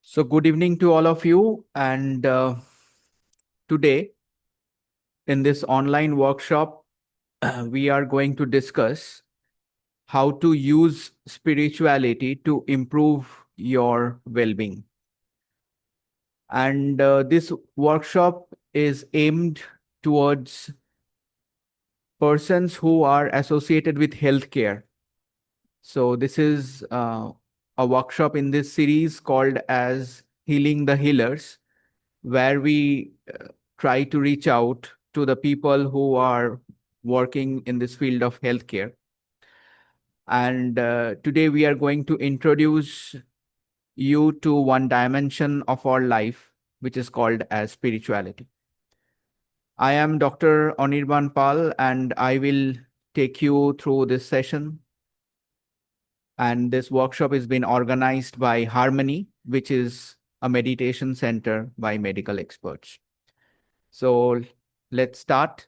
So, good evening to all of you. And today, in this online workshop, we are going to discuss how to use spirituality to improve your well being. And this workshop is aimed towards persons who are associated with healthcare. So, this is a workshop in this series called as Healing the Healers, where we try to reach out to the people who are working in this field of healthcare. And today we are going to introduce you to one dimension of our life, which is called as spirituality. I am Dr. Anirban Pal, and I will take you through this session. And this workshop is being organized by Harmony, which is a meditation center by medical experts. So let's start.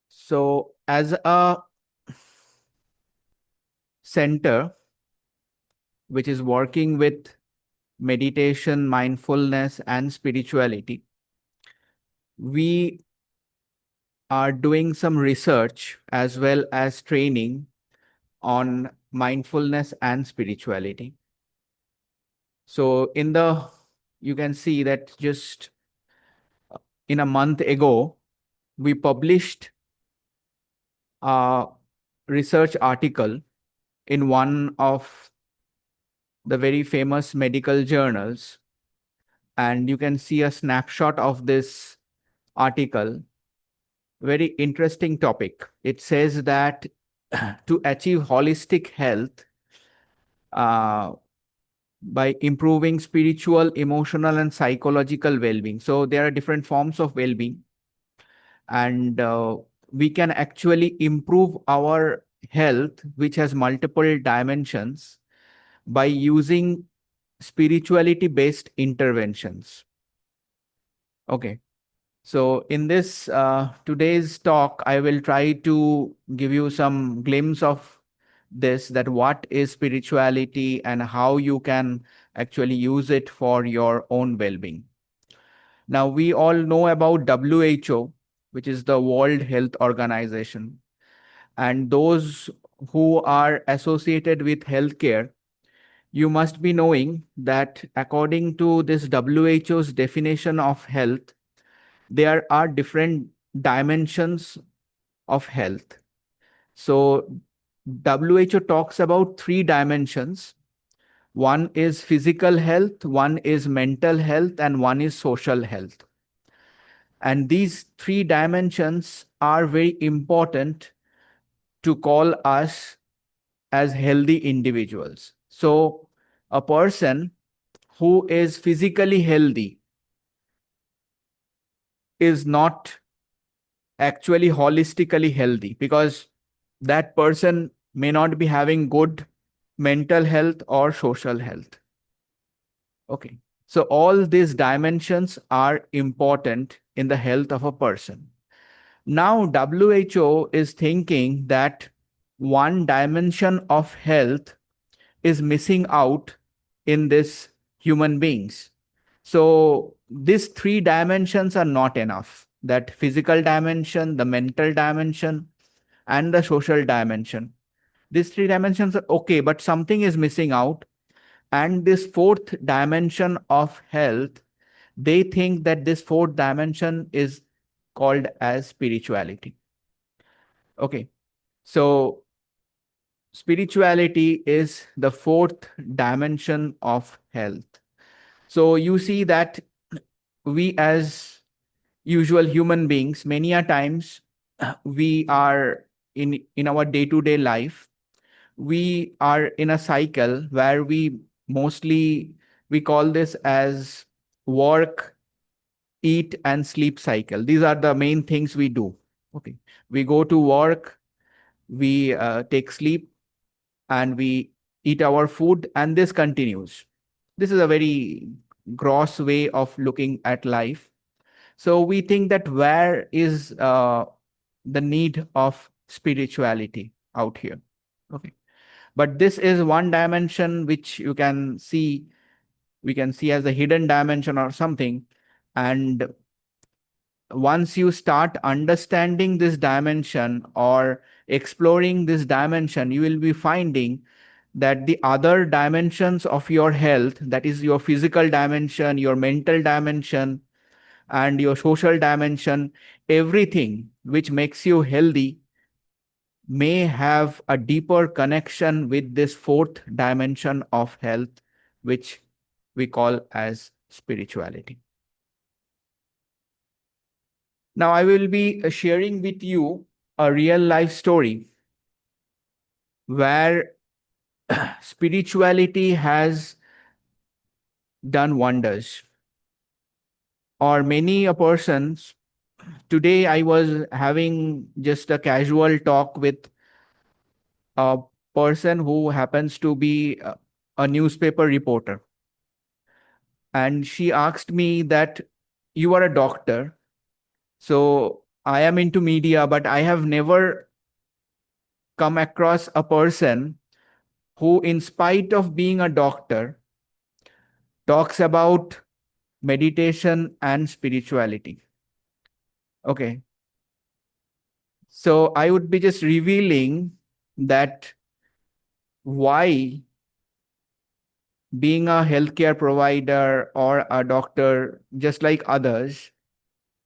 So, as a center which is working with meditation, mindfulness, and spirituality, we are doing some research as well as training on mindfulness and spirituality. So, you can see that just in a month ago, we published a research article in one of the very famous medical journals. And you can see a snapshot of this article. Very interesting topic. It says that to achieve holistic health uh, by improving spiritual, emotional, and psychological well being. So, there are different forms of well being, and we can actually improve our health, which has multiple dimensions, by using spirituality based interventions. Okay. So in this today's talk, I will try to give you some glimpse of this, that what is spirituality and how you can actually use it for your own well-being. Now, we all know about WHO, which is the World Health Organization. And those who are associated with healthcare, you must be knowing that according to this WHO's definition of health, there are different dimensions of health. So, WHO talks about three dimensions. One is physical health, one is mental health, and one is social health. And these three dimensions are very important to call us as healthy individuals. So, a person who is physically healthy is not actually holistically healthy, because that person may not be having good mental health or social health. Okay. So all these dimensions are important in the health of a person. Now, WHO is thinking that one dimension of health is missing out in this human beings. So these three dimensions are not enough. That physical dimension, the mental dimension, and the social dimension. These three dimensions are okay, but something is missing out. And this fourth dimension of health, they think that this fourth dimension is called as spirituality. Okay. So spirituality is the fourth dimension of health. So you see that we as usual human beings, many a times we are in our day-to-day life, we are in a cycle where we call this as work, eat, and sleep cycle. These are the main things we do. Okay. We go to work, we take sleep, and we eat our food, and this continues. This is a very gross way of looking at life. So we think that where is the need of spirituality out here? Okay. But this is one dimension which we can see as a hidden dimension or something. And once you start understanding this dimension or exploring this dimension, you will be finding that the other dimensions of your health, that is your physical dimension, your mental dimension, and your social dimension, everything which makes you healthy may have a deeper connection with this fourth dimension of health, which we call as spirituality. Now, I will be sharing with you a real life story where spirituality has done wonders. Or many a persons, today I was having just a casual talk with a person who happens to be a newspaper reporter. And she asked me that, you are a doctor. So I am into media, but I have never come across a person who, in spite of being a doctor, talks about meditation and spirituality. Okay. So I would be just revealing that why being a healthcare provider or a doctor, just like others,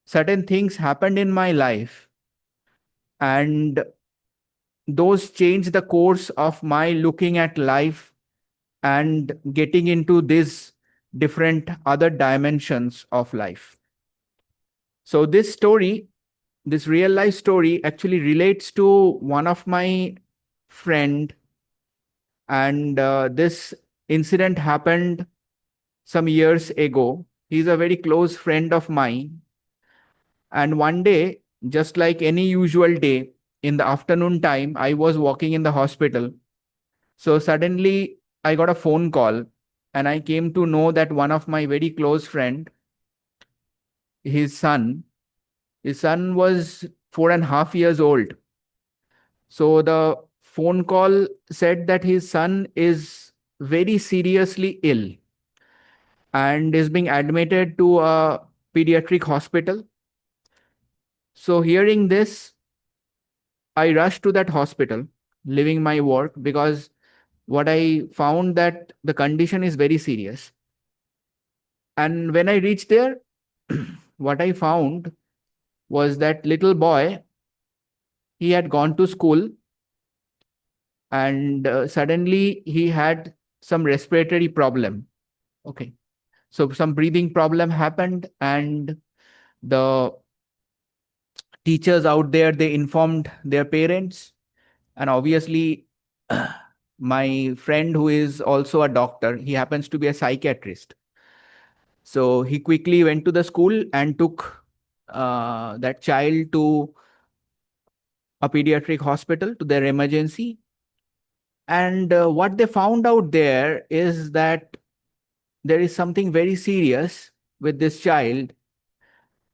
certain things happened in my life, and those changed the course of my looking at life and getting into these different other dimensions of life. So this story, this real life story, actually relates to one of my friend, and this incident happened some years ago. He's a very close friend of mine. And one day, just like any usual day, in the afternoon time, I was walking in the hospital. So suddenly I got a phone call, and I came to know that one of my very close friend, his son was 4.5 years old. So the phone call said that his son is very seriously ill and is being admitted to a pediatric hospital. So hearing this, I rushed to that hospital, leaving my work, because what I found that the condition is very serious. And when I reached there, what I found was that little boy, he had gone to school, and suddenly he had some respiratory problem. Okay. So some breathing problem happened, and the teachers out there, they informed their parents. And obviously, my friend, who is also a doctor, he happens to be a psychiatrist. So he quickly went to the school and took that child to a pediatric hospital, to their emergency. And what they found out there is that there is something very serious with this child,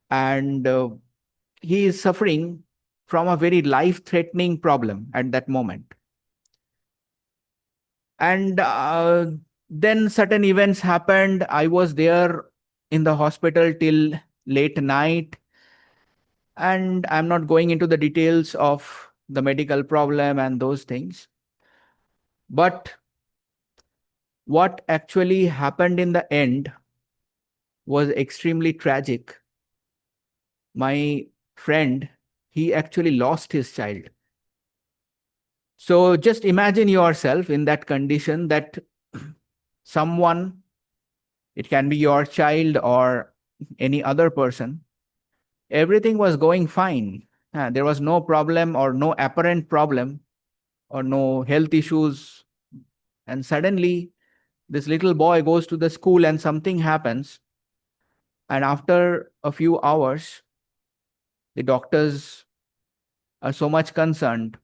and he is suffering from a very life threatening problem at that moment. And then certain events happened. I was there in the hospital till late night, and I'm not going into the details of the medical problem and those things. But what actually happened in the end was extremely tragic. My friend, he actually lost his child. So just imagine yourself in that condition, that someone, it can be your child or any other person, everything was going fine. There was no problem or no apparent problem or no health issues. And suddenly, this little boy goes to the school and something happens. And after a few hours, the doctors are so much concerned,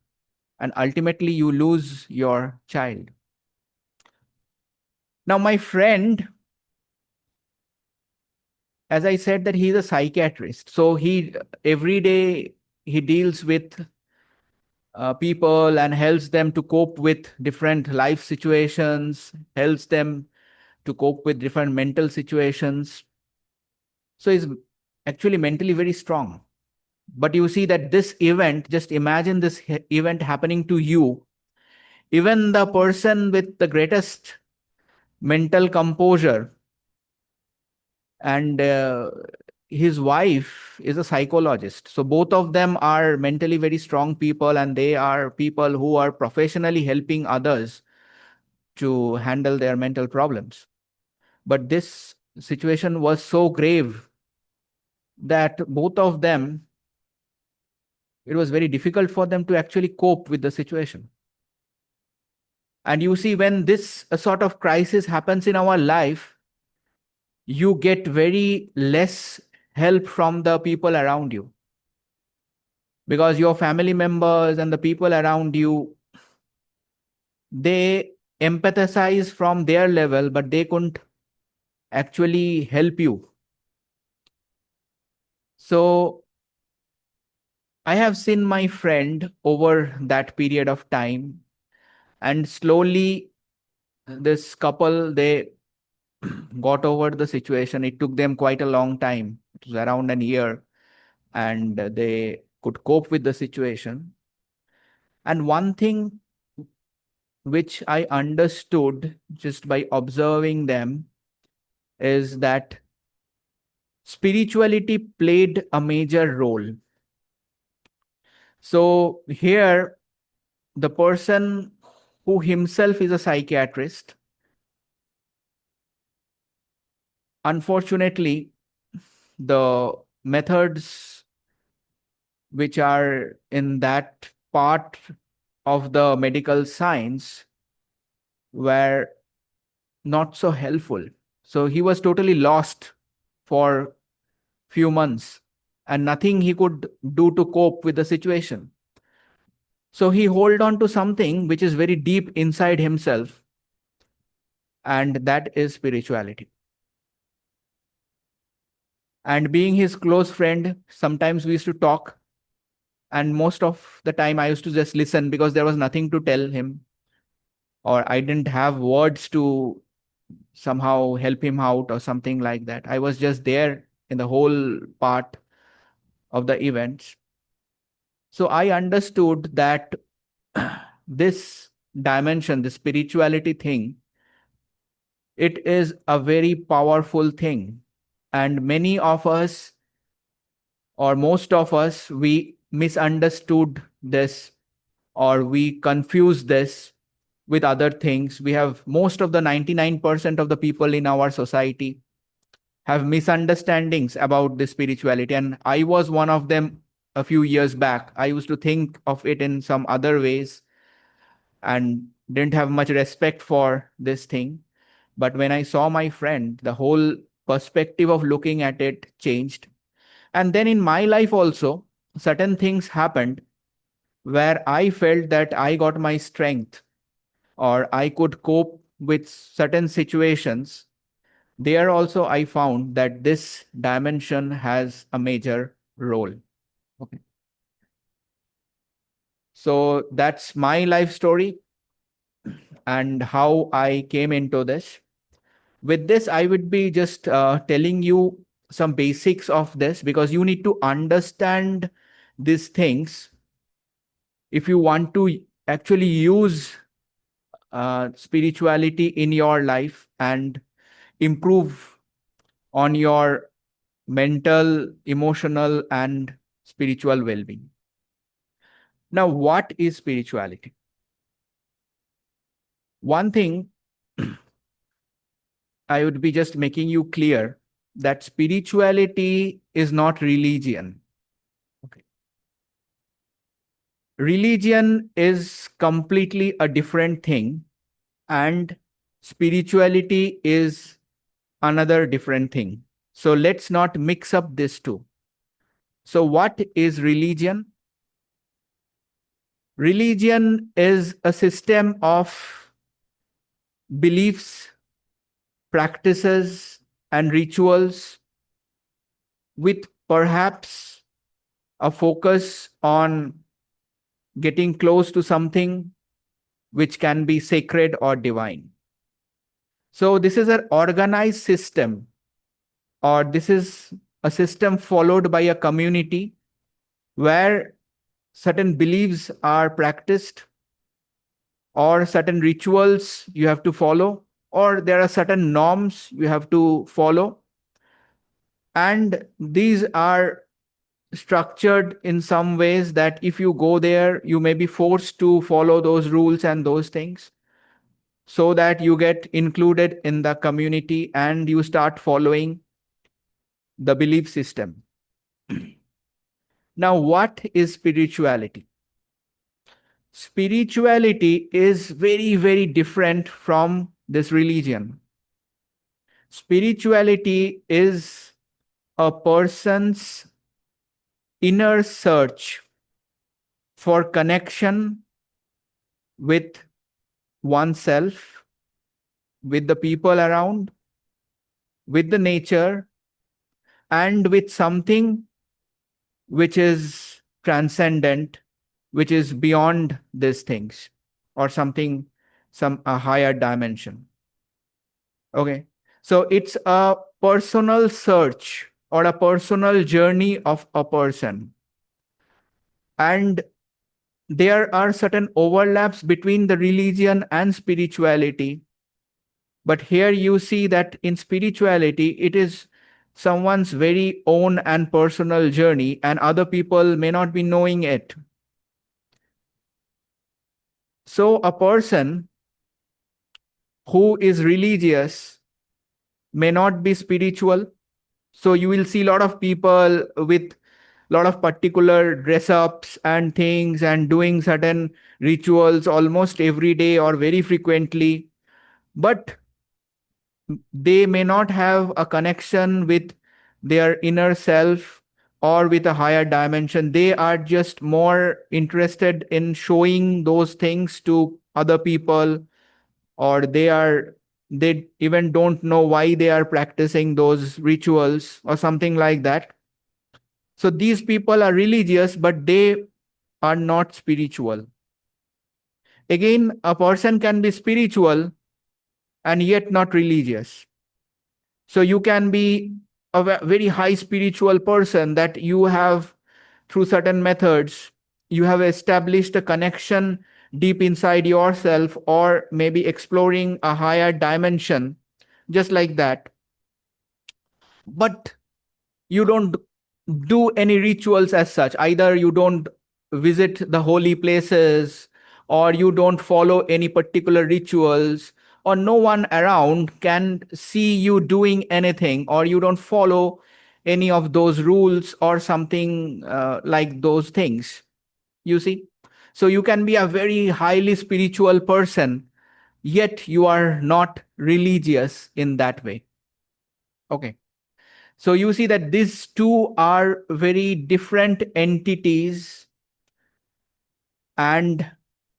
and ultimately, you lose your child. Now, my friend, as I said, that he's a psychiatrist. So he every day he deals with people and helps them to cope with different life situations, helps them to cope with different mental situations. So he's actually mentally very strong. But you see that this event, just imagine this event happening to you. Even the person with the greatest mental composure and his wife is a psychologist. So both of them are mentally very strong people, and they are people who are professionally helping others to handle their mental problems. But this situation was so grave that both of them, it was very difficult for them to actually cope with the situation. And you see, when this sort of crisis happens in our life, you get very less help from the people around you, because your family members and the people around you, they empathize from their level, but they couldn't actually help you. So I have seen my friend over that period of time, and slowly this couple, they got over the situation. It took them quite a long time. It was around a year, and they could cope with the situation. And one thing which I understood just by observing them is that spirituality played a major role. So here, the person who himself is a psychiatrist, unfortunately, the methods which are in that part of the medical science were not so helpful. So he was totally lost for few months, and nothing he could do to cope with the situation. So he hold on to something which is very deep inside himself, and that is spirituality. And being his close friend, sometimes we used to talk, and most of the time I used to just listen, because there was nothing to tell him, or I didn't have words to somehow help him out or something like that. I was just there in the whole part of the events. So I understood that this dimension, the spirituality thing, it is a very powerful thing. And many of us, or most of us, we misunderstood this, or we confuse this with other things. We have most of the 99% of the people in our society have misunderstandings about this spirituality. And I was one of them a few years back. I used to think of it in some other ways and didn't have much respect for this thing. But when I saw my friend, the whole perspective of looking at it changed. And then in my life also, certain things happened where I felt that I got my strength, or I could cope with certain situations. There also, I found that this dimension has a major role. Okay. So that's my life story and how I came into this. With this, I would be just telling you some basics of this, because you need to understand these things if you want to actually use spirituality in your life and improve on your mental, emotional, and spiritual well being. Now, what is spirituality? One thing I would be just making you clear, that spirituality is not religion. Okay. Religion is completely a different thing, and spirituality is another different thing. So let's not mix up these two. So, what is religion? Religion is a system of beliefs, practices, and rituals with perhaps a focus on getting close to something which can be sacred or divine. So this is an organized system, or this is a system followed by a community where certain beliefs are practiced, or certain rituals you have to follow, or there are certain norms you have to follow. And these are structured in some ways that if you go there, you may be forced to follow those rules and those things, so that you get included in the community and you start following the belief system. Now, what is spirituality? Spirituality is very, very different from this religion. Spirituality is a person's inner search for connection with oneself, with the people around, with the nature, and with something which is transcendent, which is beyond these things, or something, some a higher dimension. Okay. So it's a personal search or a personal journey of a person. And there are certain overlaps between the religion and spirituality. But here you see that in spirituality, it is someone's very own and personal journey, and other people may not be knowing it. So a person who is religious may not be spiritual. So you will see a lot of people with a lot of particular dress ups and things and doing certain rituals almost every day or very frequently. But they may not have a connection with their inner self or with a higher dimension. They are just more interested in showing those things to other people, or they even don't know why they are practicing those rituals or something like that. So these people are religious, but they are not spiritual. Again, a person can be spiritual and yet not religious. So you can be a very high spiritual person, that you have, through certain methods, you have established a connection deep inside yourself, or maybe exploring a higher dimension, just like that. But you don't do any rituals as such. Either you don't visit the holy places, or you don't follow any particular rituals, or no one around can see you doing anything, or you don't follow any of those rules or something like those things. You see? So you can be a very highly spiritual person, yet you are not religious in that way. Okay. So you see that these two are very different entities, and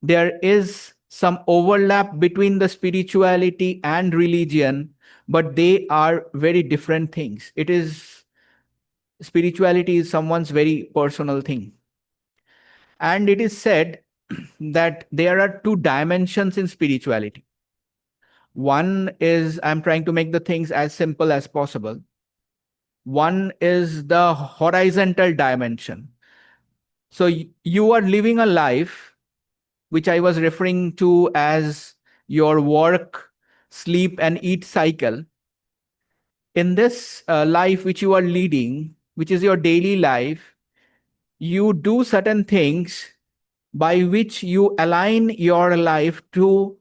there is some overlap between the spirituality and religion, but they are very different things. It is spirituality is someone's very personal thing. And it is said that there are two dimensions in spirituality. One is, I'm trying to make the things as simple as possible. One is the horizontal dimension. So you are living a life which I was referring to as your work, sleep, and eat cycle. In this life which you are leading, which is your daily life, you do certain things by which you align your life to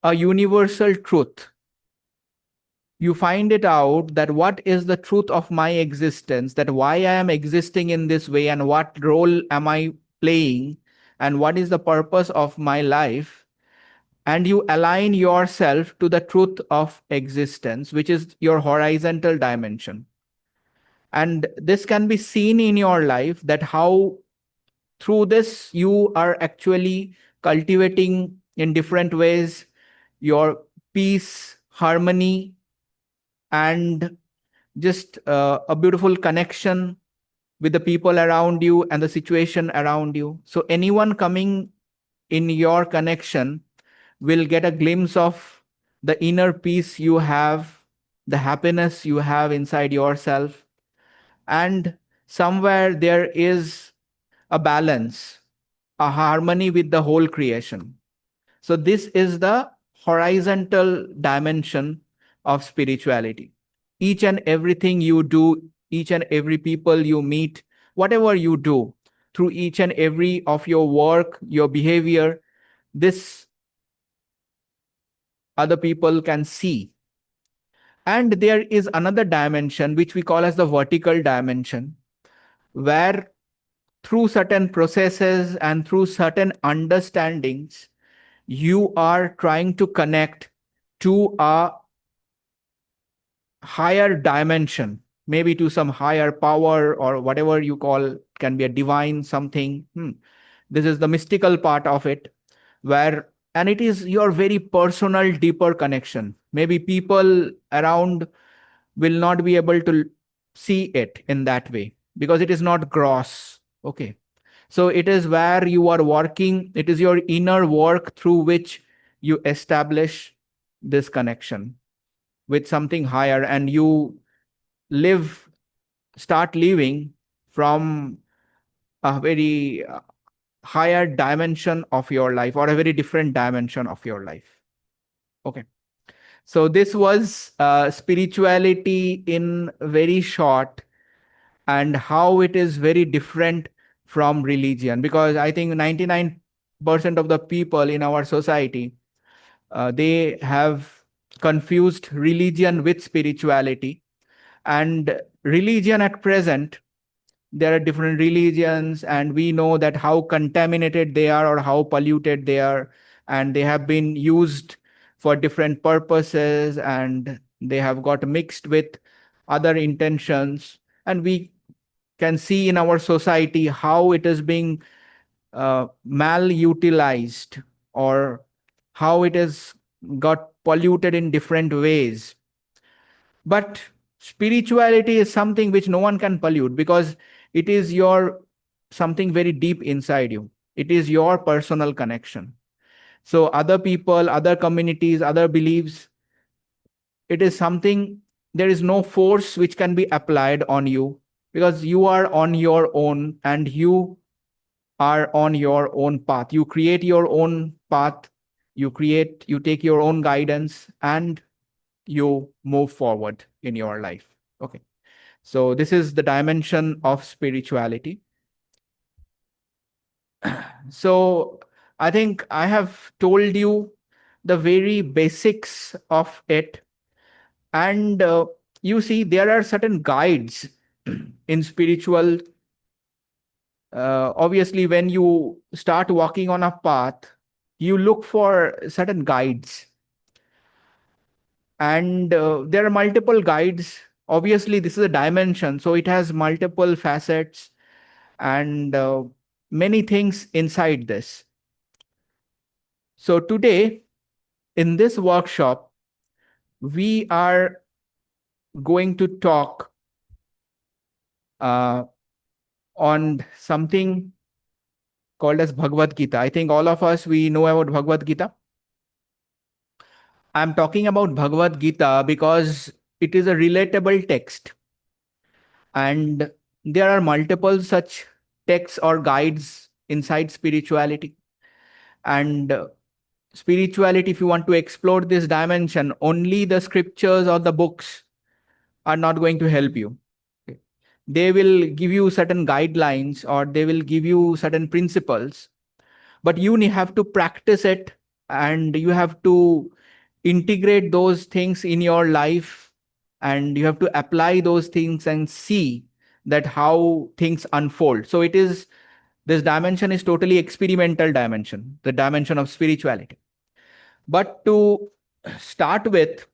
a universal truth. You find it out that what is the truth of my existence, that why I am existing in this way, and what role am I playing, and what is the purpose of my life. And you align yourself to the truth of existence, which is your horizontal dimension. And this can be seen in your life, that how through this you are actually cultivating in different ways your peace, harmony, and just a beautiful connection with the people around you and the situation around you. So anyone coming in your connection will get a glimpse of the inner peace you have, the happiness you have inside yourself. And somewhere there is a balance, a harmony with the whole creation. So, this is the horizontal dimension of spirituality. Each and everything you do, each and every people you meet, whatever you do, through each and every of your work, your behavior, this other people can see. And there is another dimension which we call as the vertical dimension, where through certain processes and through certain understandings, you are trying to connect to a higher dimension, maybe to some higher power or whatever you call, can be a divine something. This is the mystical part of it, where, and it is your very personal, deeper connection. Maybe people around will not be able to see it in that way because it is not gross. Okay. So it is where you are working, it is your inner work through which you establish this connection with something higher, and you live, start living from a very higher dimension of your life, or a very different dimension of your life. Okay. So this was spirituality in very short, and how it is very different from religion, because I think 99% of the people in our society, they have confused religion with spirituality. And religion at present, there are different religions, and we know that how contaminated they are or how polluted they are, and they have been used for different purposes, and they have got mixed with other intentions. And we can see in our society how it is being malutilized, or how it is got polluted in different ways. But spirituality is something which no one can pollute, because it is your something very deep inside you. It is your personal connection. So other people, other communities, other beliefs, it is something, there is no force which can be applied on you, because you are on your own, and you are on your own path. You create your own path, you take your own guidance, and you move forward in your life. Okay. So this is the dimension of spirituality. So I think I have told you the very basics of it. And you see, there are certain guides in spiritual. Obviously, when you start walking on a path, you look for certain guides. And there are multiple guides. Obviously, this is a dimension, so it has multiple facets, and many things inside this. So today, in this workshop, we are going to talk uh, on something called as Bhagwat Gita. I think all of us, we know about Bhagwat Gita. I'm talking about Bhagwat Gita because it is a relatable text, and there are multiple such texts or guides inside spirituality. And spirituality, if you want to explore this dimension, only the scriptures or the books are not going to help you. Okay. They will give you certain guidelines, or they will give you certain principles, but you have to practice it, and you have to integrate those things in your life, and you have to apply those things and see that how things unfold. So it is, this dimension is totally experimental dimension, the dimension of spirituality. But to start with,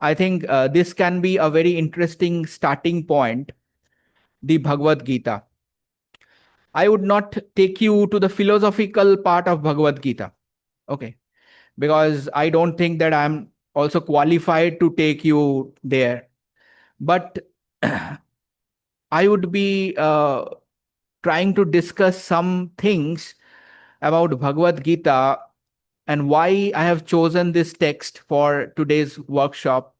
I think this can be a very interesting starting point, the Bhagavad Gita. I would not take you to the philosophical part of Bhagavad Gita. Okay. Because I don't think that I'm also qualified to take you there. But I would be trying to discuss some things about Bhagwat Gita and why I have chosen this text for today's workshop.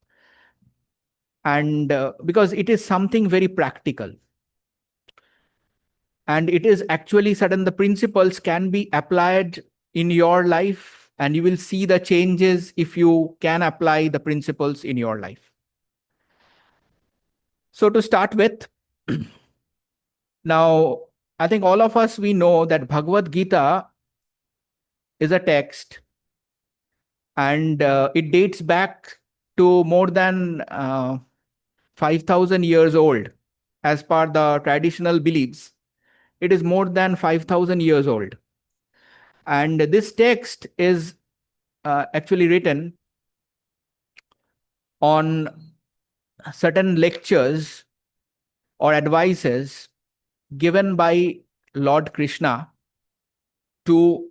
And because it is something very practical, and it is actually certain the principles can be applied in your life, and you will see the changes if you can apply the principles in your life. So to start with, now I think all of us, we know that Bhagavad Gita is a text, and it dates back to more than 5,000 years old. As per the traditional beliefs, it is more than 5,000 years old. And this text is actually written on certain lectures or advices given by Lord Krishna to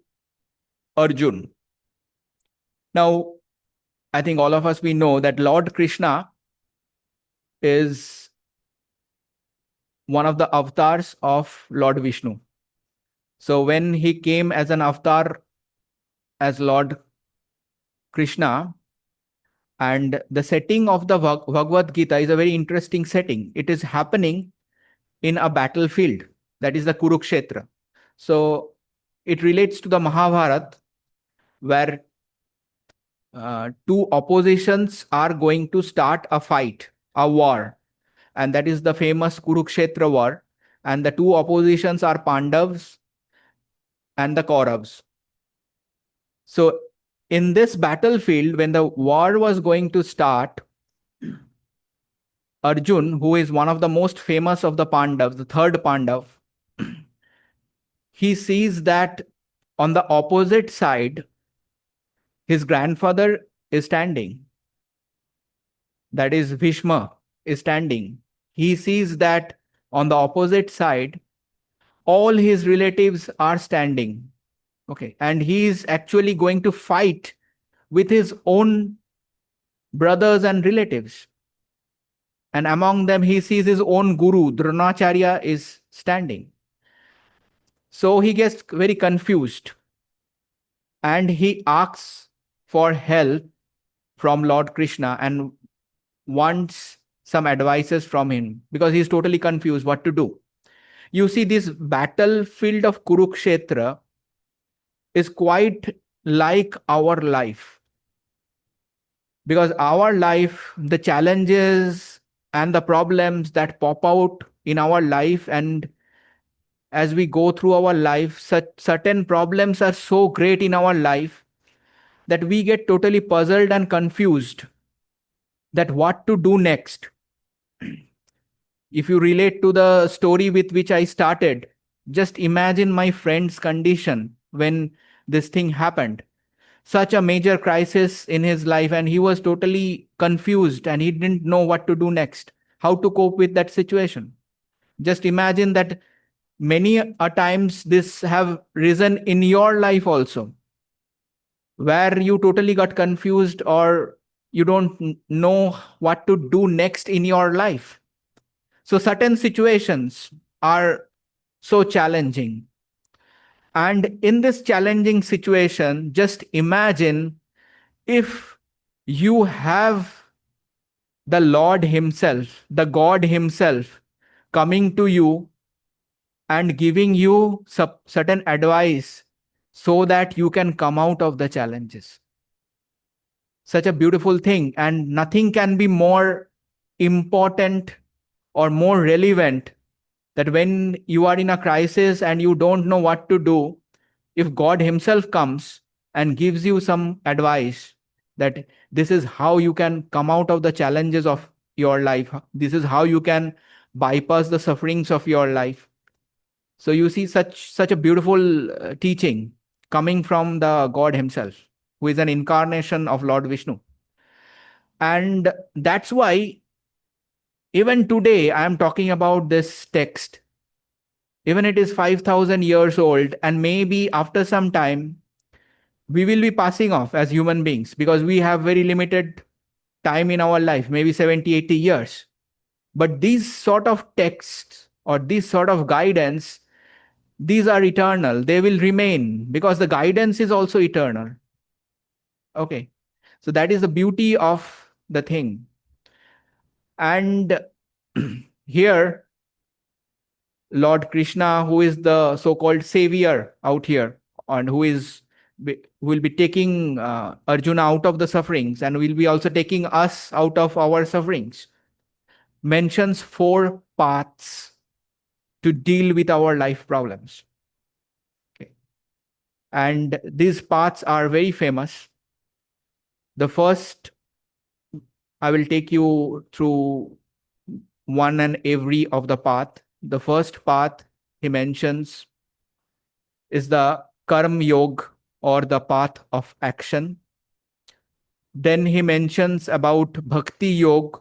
Arjun. Now, I think all of us, we know that Lord Krishna is one of the avatars of Lord Vishnu. So when he came as an avatar as Lord Krishna, and the setting of the Bhagavad Gita is a very interesting setting. It is happening in a battlefield, that is the Kurukshetra. So it relates to the Mahabharata, where two oppositions are going to start a fight, a war, and that is the famous Kurukshetra war. And the two oppositions are Pandavas and the Kauravas. So in this battlefield, when the war was going to start, Arjun, who is one of the most famous of the Pandavas, the third Pandav, he sees that on the opposite side, his grandfather is standing. That is, Bhishma is standing. He sees that on the opposite side, all his relatives are standing. Okay. And he is actually going to fight with his own brothers and relatives. And among them, he sees his own guru, Dronacharya, is standing. So he gets very confused, and he asks for help from Lord Krishna and wants some advices from him because he's totally confused what to do. You see, this battlefield of Kurukshetra is quite like our life, because our life, the challenges and the problems that pop out in our life, and as we go through our life, such certain problems are so great in our life that we get totally puzzled and confused that what to do next. If you relate to the story with which I started, just imagine my friend's condition when this thing happened. Such a major crisis in his life, and he was totally confused and he didn't know what to do next, how to cope with that situation. Just imagine that many a times this have risen in your life also, where you totally got confused or you don't know what to do next in your life. So certain situations are so challenging. And in this challenging situation, just imagine if you have the Lord Himself, the God Himself, coming to you and giving you certain advice so that you can come out of the challenges. Such a beautiful thing, and nothing can be more important or more relevant, that when you are in a crisis and you don't know what to do, if God Himself comes and gives you some advice that this is how you can come out of the challenges of your life, this is how you can bypass the sufferings of your life. So you see such a beautiful teaching coming from the God Himself, who is an incarnation of Lord Vishnu. And that's why even today I am talking about this text. Even it is 5,000 years old, and maybe after some time we will be passing off as human beings, because we have very limited time in our life, maybe 70, 80 years. But these sort of texts or these sort of guidance, these are eternal. They will remain because the guidance is also eternal. Okay. So that is the beauty of the thing. And here, Lord Krishna, who is the so-called savior out here, and who will be taking Arjuna out of the sufferings and will be also taking us out of our sufferings, mentions 4 paths to deal with our life problems. Okay. And these paths are very famous. The first, I will take you through one and every of the path. The first path he mentions is the Karma Yoga, or the path of action. Then he mentions about Bhakti Yoga,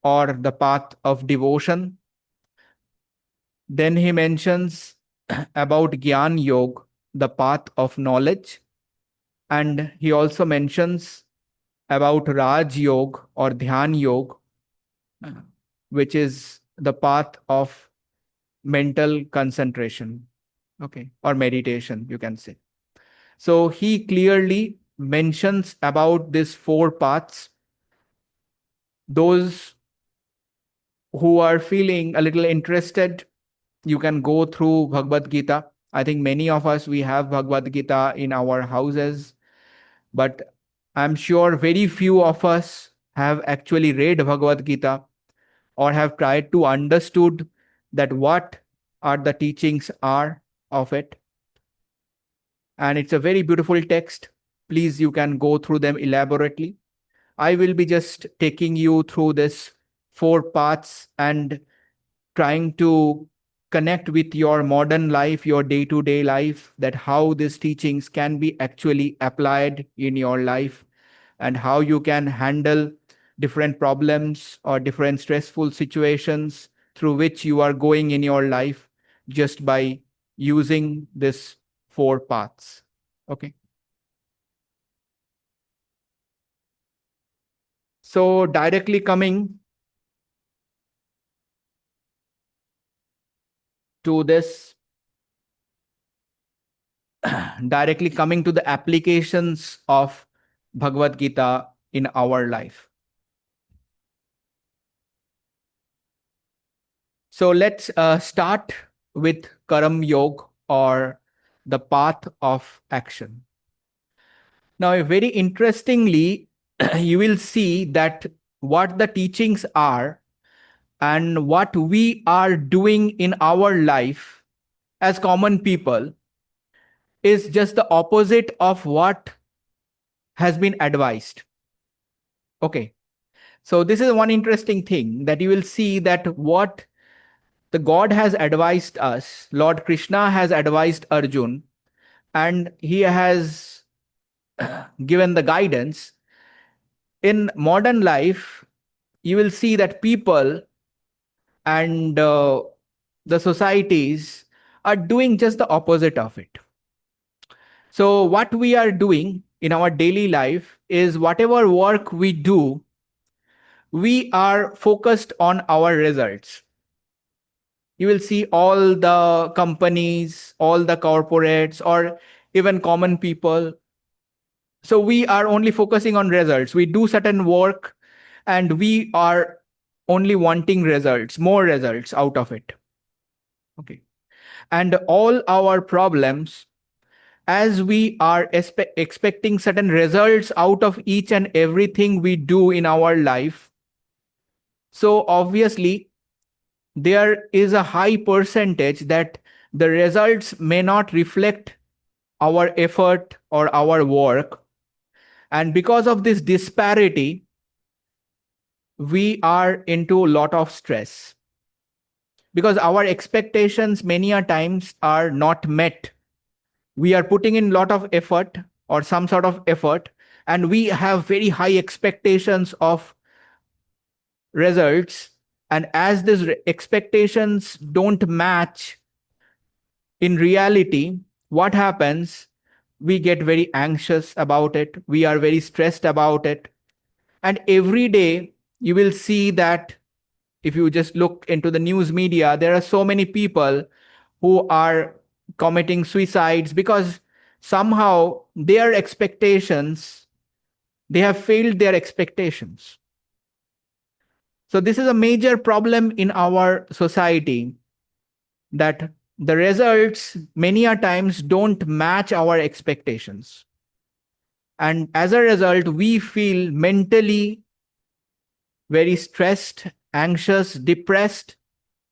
or the path of devotion. Then he mentions about Gyan Yoga, the path of knowledge. And he also mentions about Raj Yoga or Dhyan Yoga, which is the path of mental concentration, okay, or meditation, you can say. So he clearly mentions about these 4 paths. Those who are feeling a little interested, you can go through Bhagwat Gita. I think many of us, we have Bhagwat Gita in our houses, but I'm sure very few of us have actually read Bhagwat Gita or have tried to understood that what are the teachings are of it. And it's a very beautiful text. Please, you can go through them elaborately. I will be just taking you through this 4 paths and trying to connect with your modern life, your day-to-day life, that how these teachings can be actually applied in your life and how you can handle different problems or different stressful situations through which you are going in your life just by using this 4 paths. Okay. So directly coming to this, directly coming to the applications of Bhagavad Gita in our life. So let's start with Karam Yoga, or the path of action. Now, very interestingly, you will see that what the teachings are and what we are doing in our life as common people is just the opposite of what has been advised. Okay. So this is one interesting thing, that you will see that what the God has advised us, Lord Krishna has advised Arjun, and he has given the guidance. In modern life, you will see that people and the societies are doing just the opposite of it. So what we are doing in our daily life is, whatever work we do, we are focused on our results. You will see all the companies, all the corporates, or even common people. So we are only focusing on results. We do certain work and we are only wanting results, more results out of it. Okay. And all our problems, as we are expecting certain results out of each and everything we do in our life, so obviously there is a high percentage that the results may not reflect our effort or our work. And because of this disparity, we are into a lot of stress, because our expectations many a times are not met. We are putting in a lot of effort or some sort of effort, and we have very high expectations of results. And as these expectations don't match in reality, what happens? We get very anxious about it. We are very stressed about it. And every day you will see that if you just look into the news media, there are so many people who are committing suicides because somehow their expectations, they have failed their expectations. So this is a major problem in our society, that the results many a times don't match our expectations. And as a result, we feel mentally very stressed, anxious, depressed,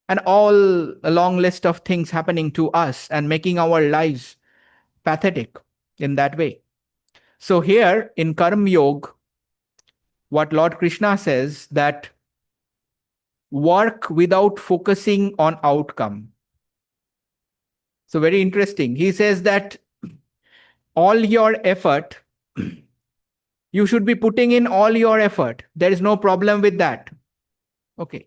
and all a long list of things happening to us and making our lives pathetic in that way. So here in Karma Yoga, what Lord Krishna says, that work without focusing on outcome. So very interesting. He says that all your effort, you should be putting in all your effort. There is no problem with that. Okay.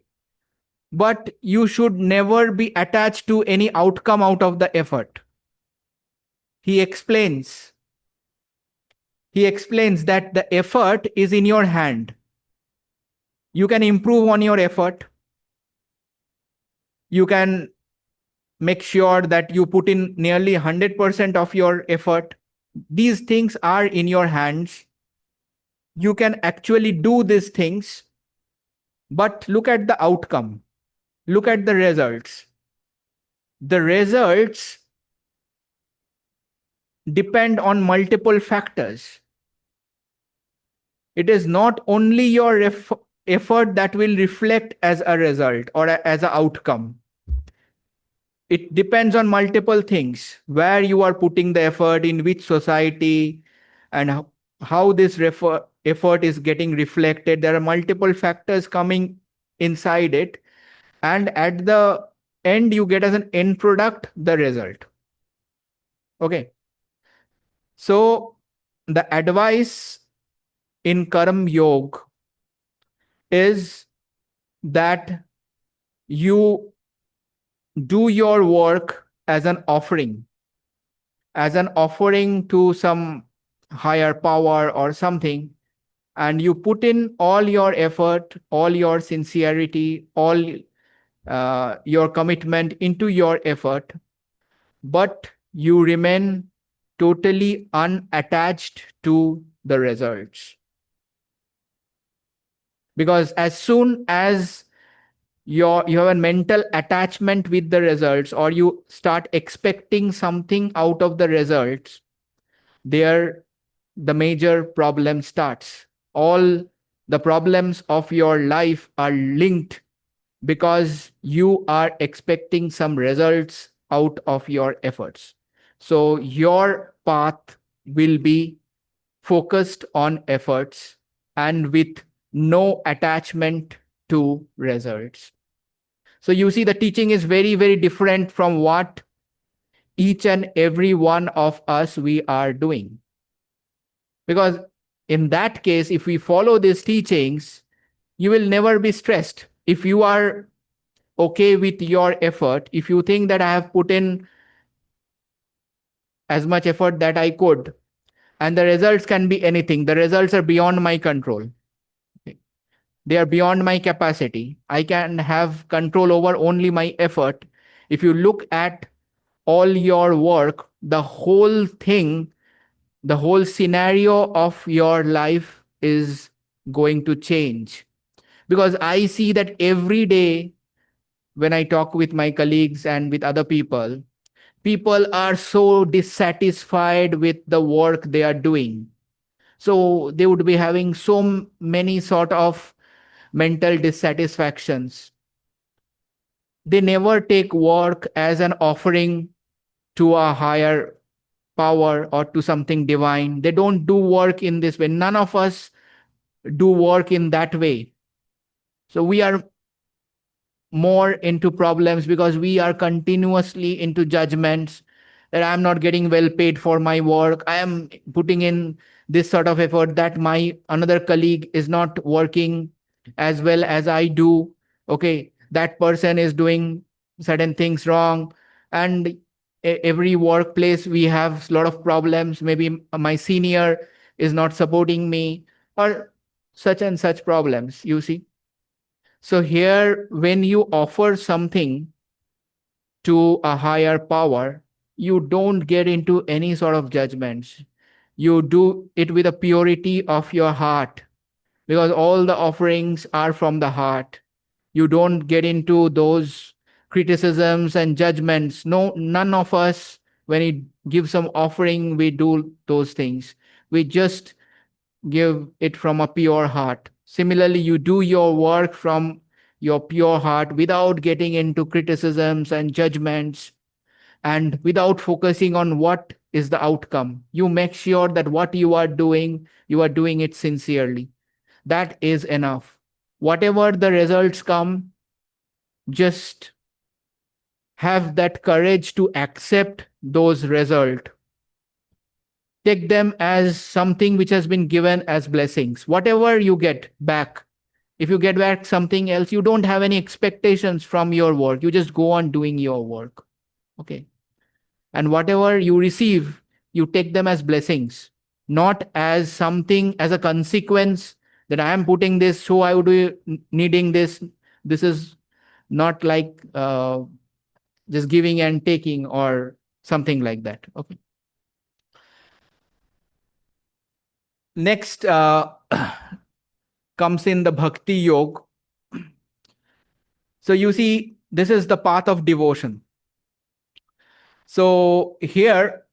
But you should never be attached to any outcome out of the effort. He explains that the effort is in your hand. You can improve on your effort. You can make sure that you put in nearly 100% of your effort. These things are in your hands. You can actually do these things, but look at the outcome. Look at the results. The results depend on multiple factors. It is not only your effort that will reflect as a result or as an outcome. It depends on multiple things, where you are putting the effort, in which society, and how this effort is getting reflected. There are multiple factors coming inside it, and at the end you get as an end product the result. Okay. So the advice in Karma Yoga is that you do your work as an offering to some higher power or something, and you put in all your effort, all your sincerity, all your commitment into your effort, but you remain totally unattached to the results. Because as soon as you have a mental attachment with the results, or you start expecting something out of the results, there the major problem starts. All the problems of your life are linked because you are expecting some results out of your efforts. So your path will be focused on efforts and with no attachment to results. So you see, the teaching is very, very different from what each and every one of us we are doing. Because in that case, if we follow these teachings, you will never be stressed. If you are okay with your effort, if you think that I have put in as much effort that I could, and the results can be anything, the results are beyond my control. They are beyond my capacity. I can have control over only my effort. If you look at all your work, the whole thing, the whole scenario of your life is going to change. Because I see that every day when I talk with my colleagues and with other people, people are so dissatisfied with the work they are doing. So they would be having so many sort of mental dissatisfactions. They never take work as an offering to a higher power or to something divine. They don't do work in this way. None of us do work in that way. So we are more into problems because we are continuously into judgments that I am not getting well paid for my work. I am putting in this sort of effort that my another colleague is not working as well as I do. Okay, that person is doing certain things wrong. And every workplace we have a lot of problems. Maybe my senior is not supporting me, or such and such problems, you see. So here, when you offer something to a higher power, you don't get into any sort of judgments. You do it with a purity of your heart, because all the offerings are from the heart. You don't get into those criticisms and judgments. No, none of us, when we give some offering, we do those things. We just give it from a pure heart. Similarly, you do your work from your pure heart without getting into criticisms and judgments, and without focusing on what is the outcome. You make sure that what you are doing it sincerely. That is enough. Whatever the results come, just have that courage to accept those results. Take them as something which has been given as blessings. Whatever you get back, if you get back something else, you don't have any expectations from your work. You just go on doing your work. Okay. And whatever you receive, you take them as blessings, not as something, as a consequence that I am putting this, so I would be needing this. This is not like just giving and taking or something like that. Okay. Next comes in the bhakti yoga. So you see, this is the path of devotion. So here,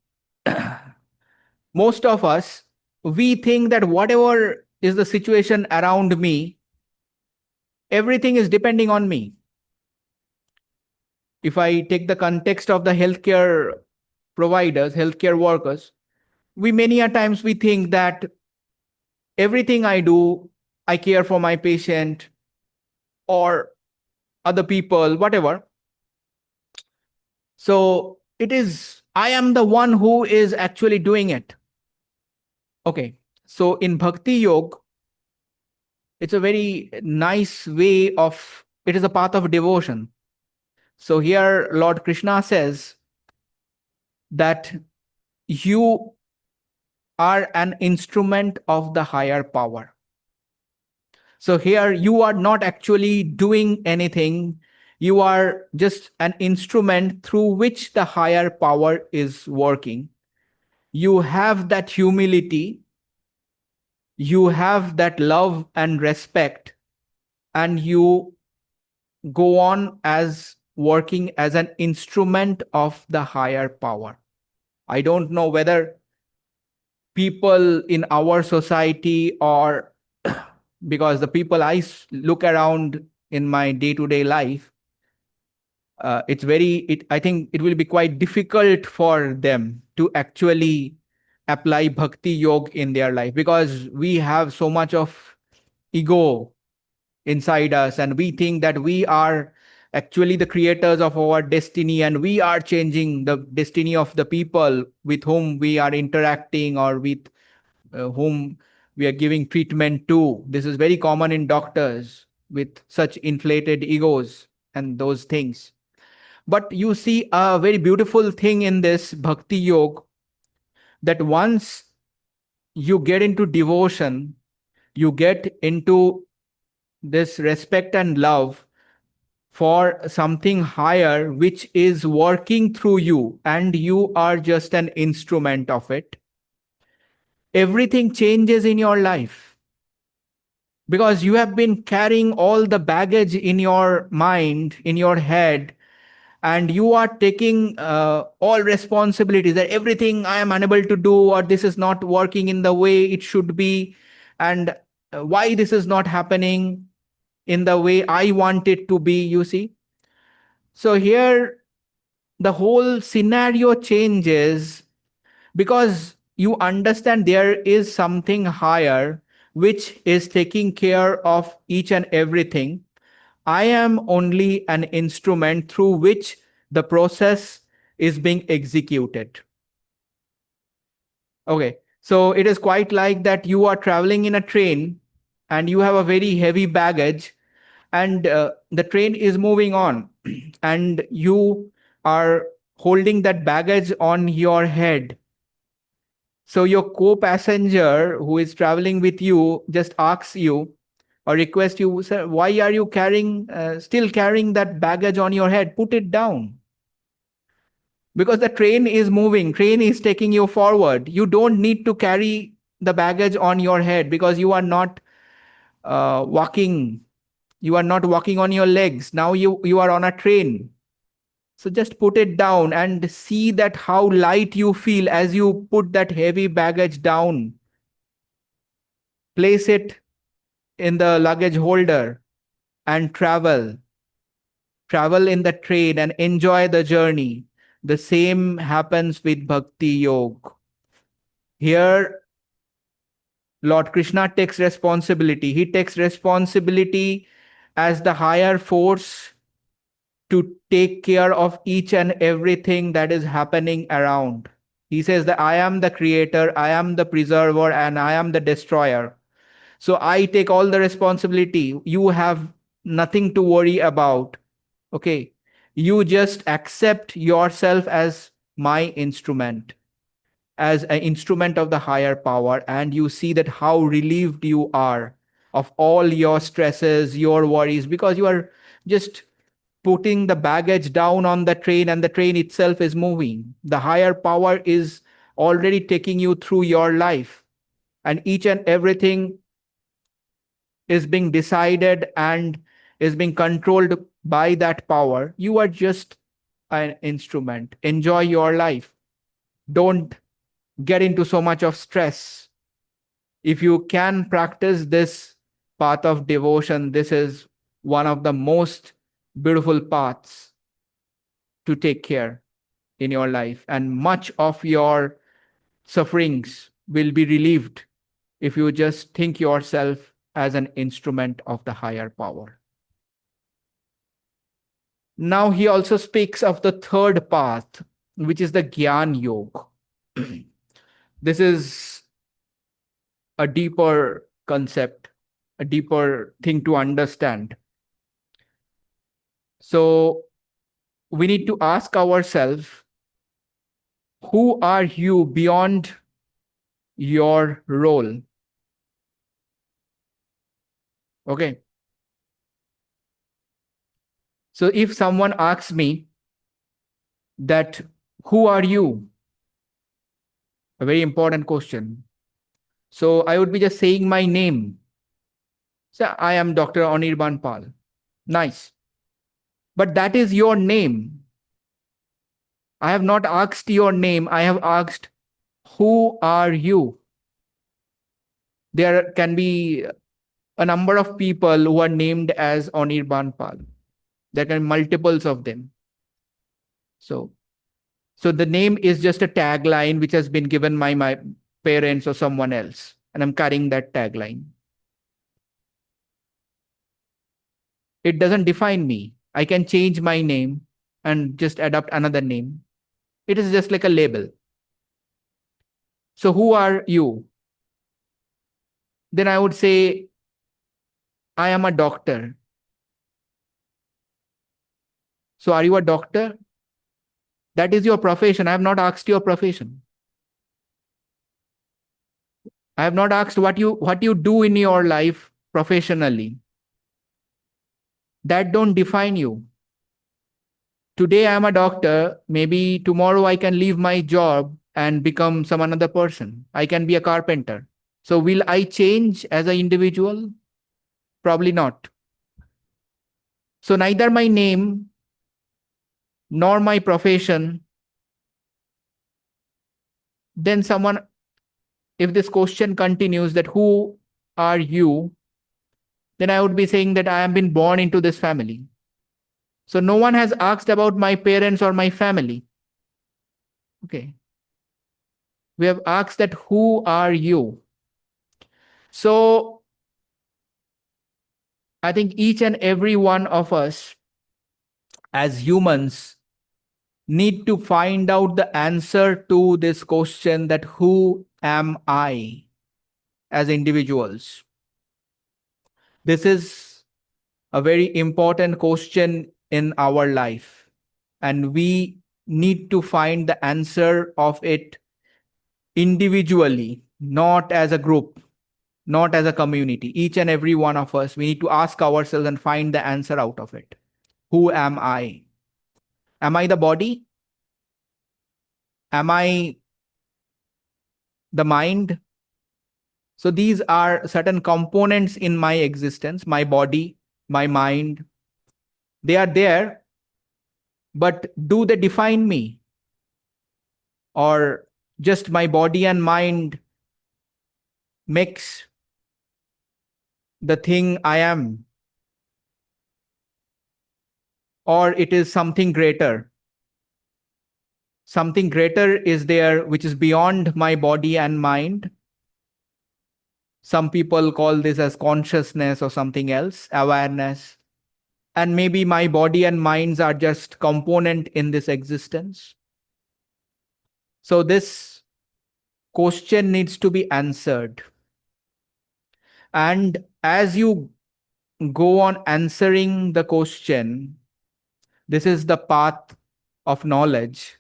most of us, we think that whatever is the situation around me, everything is depending on me. If I take the context of the healthcare providers, healthcare workers, we many a times we think that everything I do, I care for my patient or other people, whatever. So it is, I am the one who is actually doing it. Okay. So in Bhakti Yoga, it's a very nice way of, it is a path of devotion. So here Lord Krishna says that you are an instrument of the higher power. So here you are not actually doing anything. You are just an instrument through which the higher power is working. You have that humility, you have that love and respect, and you go on as working as an instrument of the higher power. I don't know whether people in our society, or because the people I look around in my day-to-day life, I think it will be quite difficult for them to actually apply bhakti yoga in their life, because we have so much of ego inside us, and we think that we are actually the creators of our destiny, and we are changing the destiny of the people with whom we are interacting, or with whom we are giving treatment to. This is very common in doctors with such inflated egos and those things. But you see a very beautiful thing in this bhakti yoga, that once you get into devotion, you get into this respect and love for something higher which is working through you, and you are just an instrument of it. Everything changes in your life, because you have been carrying all the baggage in your mind, in your head, and you are taking all responsibilities, that everything I am unable to do, or this is not working in the way it should be, and why this is not happening in the way I want it to be, you see. So here the whole scenario changes, because you understand there is something higher which is taking care of each and everything. I am only an instrument through which the process is being executed. Okay. So it is quite like that you are traveling in a train and you have a very heavy baggage, and the train is moving on and you are holding that baggage on your head. So your co-passenger who is traveling with you just asks you or request you, sir, why are you still carrying that baggage on your head? Put it down. Because the train is moving, train is taking you forward. You don't need to carry the baggage on your head, because you are not walking. You are not walking on your legs. Now you are on a train. So just put it down and see that how light you feel as you put that heavy baggage down. Place it in the luggage holder and travel. Travel in the train and enjoy the journey. The same happens with Bhakti Yoga. Here, Lord Krishna takes responsibility. He takes responsibility as the higher force to take care of each and everything that is happening around. He says that I am the creator, I am the preserver, and I am the destroyer. So I take all the responsibility. You have nothing to worry about. Okay. You just accept yourself as my instrument, as an instrument of the higher power, and you see that how relieved you are of all your stresses, your worries, because you are just putting the baggage down on the train, and the train itself is moving. The higher power is already taking you through your life, and each and everything is being decided and is being controlled by that power. You are just an instrument. Enjoy your life. Don't get into so much of stress. If you can practice this path of devotion, this is one of the most beautiful paths to take care in your life, and much of your sufferings will be relieved if you just think yourself as an instrument of the higher power. Now he also speaks of the third path, which is the Gyan Yoga. This is a deeper concept, a deeper thing to understand. So we need to ask ourselves, who are you beyond your role? Okay. So if someone asks me that, who are you? A very important question. So I would be just saying my name. So I am Dr. Anirban Pal. Nice. But that is your name. I have not asked your name. I have asked, who are you? There can be a number of people who are named as Anirban Pal. There can be multiples of them. So the name is just a tagline which has been given by my parents or someone else, and I'm carrying that tagline. It doesn't define me. I can change my name and just adopt another name. It is just like a label. So who are you? Then I would say, I am a doctor. So are you a doctor? That is your profession. I have not asked your profession. I have not asked what you do in your life professionally. That don't define you. Today I am a doctor. Maybe tomorrow I can leave my job and become some another person. I can be a carpenter. So will I change as an individual? Probably not. So neither my name nor my profession. Then someone, if this question continues that who are you, then I would be saying that I have been born into this family. So no one has asked about my parents or my family. Okay. We have asked that who are you? So I think each and every one of us as humans need to find out the answer to this question, that who am I as individuals? This is a very important question in our life, and we need to find the answer of it individually, not as a group. not as a community. Each and every one of us, we need to ask ourselves and find the answer out of it. Who am I? Am I the body? Am I the mind? So these are certain components in my existence, my body, my mind. They are there, but do they define me? Or just my body and mind makes the thing I am? Or it is something greater? Something greater is there which is beyond my body and mind. Some people call this as consciousness or something else, awareness. And maybe my body and minds are just component in this existence. So this question needs to be answered. And as you go on answering the question, this is the path of knowledge.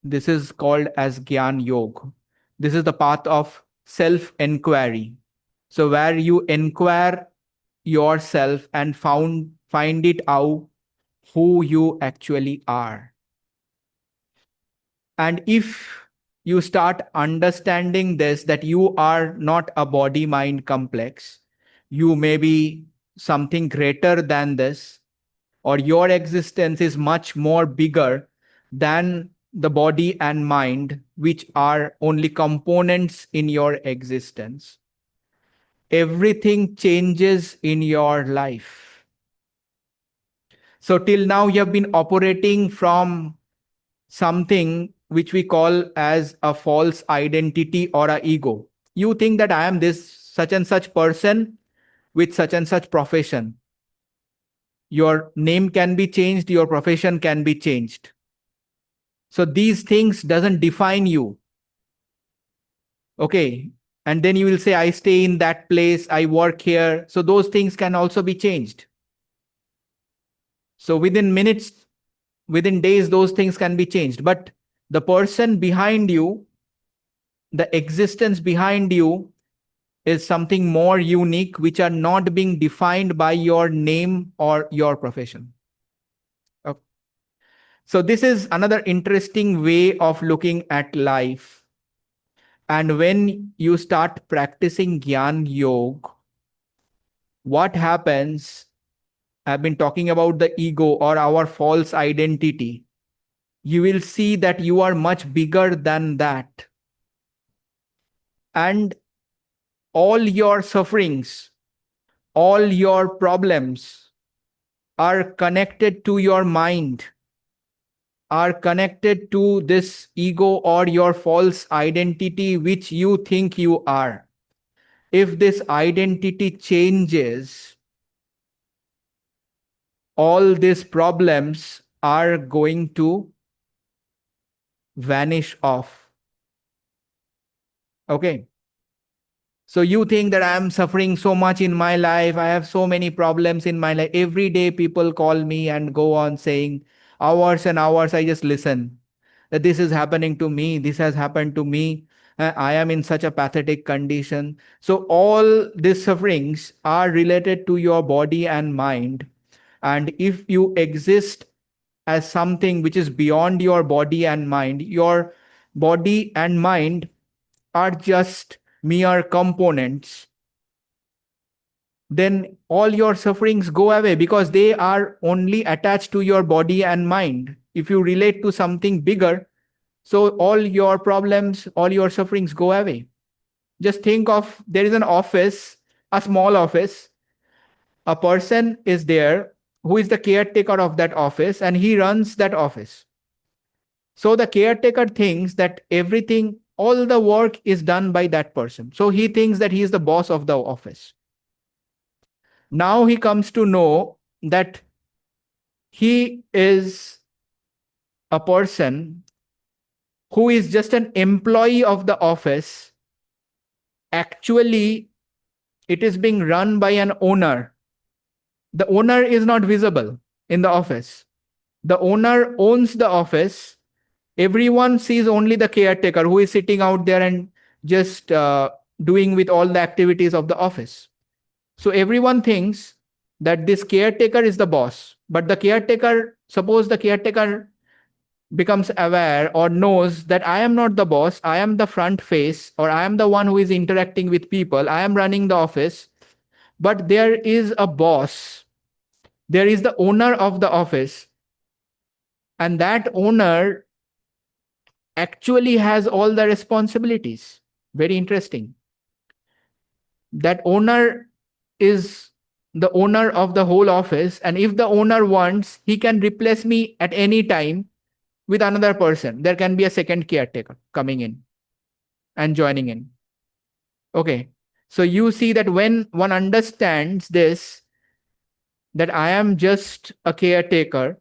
This is called as Gyan Yoga. This is the path of self-inquiry. So where you inquire yourself and find it out who you actually are. And if you start understanding this, that you are not a body mind complex, you may be something greater than this, or your existence is much more bigger than the body and mind, which are only components in your existence. Everything changes in your life. So till now you have been operating from something which we call as a false identity or a ego. You think that I am this such and such person with such and such profession. Your name can be changed, your profession can be changed. So these things doesn't define you. Okay. And then you will say, I stay in that place, I work here. So those things can also be changed. So within minutes, within days, those things can be changed. But the person behind you, the existence behind you is something more unique, which are not being defined by your name or your profession. Okay. So this is another interesting way of looking at life. And when you start practicing Gyan Yoga, what happens? I've been talking about the ego or our false identity. You will see that you are much bigger than that. And all your sufferings, all your problems are connected to your mind, are connected to this ego or your false identity which you think you are. If this identity changes, all these problems are going to vanish off. Okay. So you think that I am suffering so much in my life. I have so many problems in my life. Every day people call me and go on saying hours and hours. I just listen that this is happening to me. This has happened to me. I am in such a pathetic condition. So all these sufferings are related to your body and mind. And if you exist as something which is beyond your body and mind, your body and mind are just mere components, then all your sufferings go away because they are only attached to your body and mind. If you relate to something bigger, so all your problems, all your sufferings go away. Just think of, there is an office, a small office. A person is there who is the caretaker of that office and he runs that office. So the caretaker thinks that everything, all the work is done by that person. So he thinks that he is the boss of the office. Now he comes to know that he is a person who is just an employee of the office. Actually, it is being run by an owner. The owner is not visible in the office. The owner owns the office. Everyone sees only the caretaker who is sitting out there and just doing with all the activities of the office. So everyone thinks that this caretaker is the boss, but the caretaker, suppose the caretaker becomes aware or knows that I am not the boss, I am the front face, or I am the one who is interacting with people, I am running the office, but there is a boss, there is the owner of the office, and that owner actually has all the responsibilities. Very interesting. That owner is the owner of the whole office, and if the owner wants, he can replace me at any time with another person. There can be a second caretaker coming in and joining in. Okay. So you see that when one understands this, that I am just a caretaker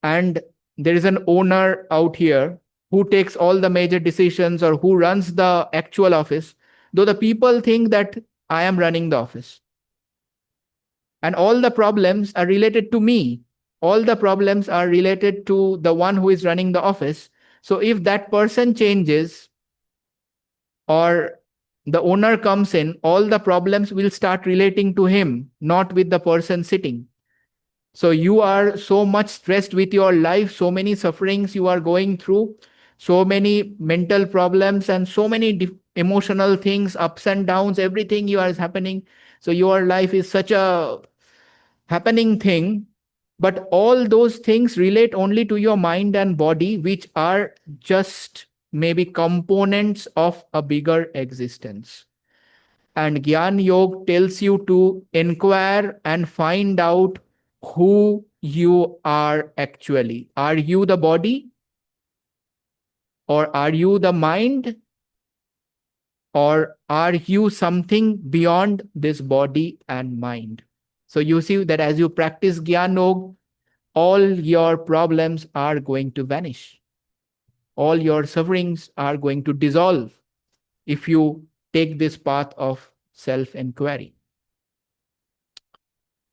and there is an owner out here who takes all the major decisions or who runs the actual office, though the people think that I am running the office. And all the problems are related to me. All the problems are related to the one who is running the office. So if that person changes or the owner comes in, all the problems will start relating to him, not with the person sitting. So you are so much stressed with your life, so many sufferings you are going through, so many mental problems and so many emotional things, ups and downs, everything you are happening. So your life is such a happening thing, but all those things relate only to your mind and body, which are just maybe components of a bigger existence. And Gyan Yoga tells you to inquire and find out who you are actually. Are you the body? Or are you the mind? Or are you something beyond this body and mind? So you see that as you practice Gyan Yoga, all your problems are going to vanish. All your sufferings are going to dissolve if you take this path of self-inquiry.